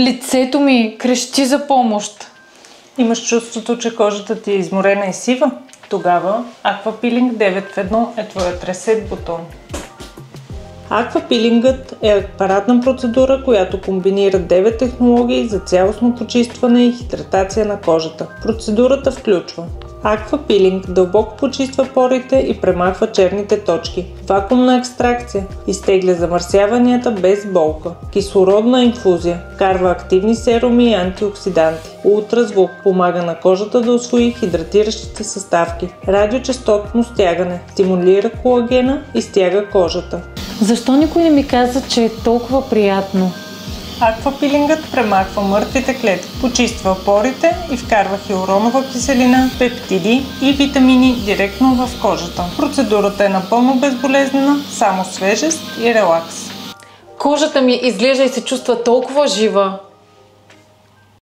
Лицето ми крещи за помощ. Имаш чувството, че кожата ти е изморена и сива? Тогава Aquapeeling 9 в 1 е твоят ресет бутон. Aquapeeling е апаратна процедура, която комбинира 9 технологии за цялостно почистване и хидратация на кожата. Процедурата включва Aquapeeling дълбоко почиства порите и премахва черните точки. Вакуумна екстракция изтегля замърсяванията без болка. Кислородна инфузия вкарва активни серуми и антиоксиданти. Ултразвук помага на кожата да усвои хидратиращите съставки. Радиочестотно стягане стимулира колагена и стяга кожата. Защо никой не ми каза, че е толкова приятно? Аквапилингът премахва мъртвите клетки, почиства порите и вкарва хиалуронова киселина, пептиди и витамини директно в кожата. Процедурата е напълно безболезнена, само свежест и релакс. Кожата ми изглежда и се чувства толкова жива.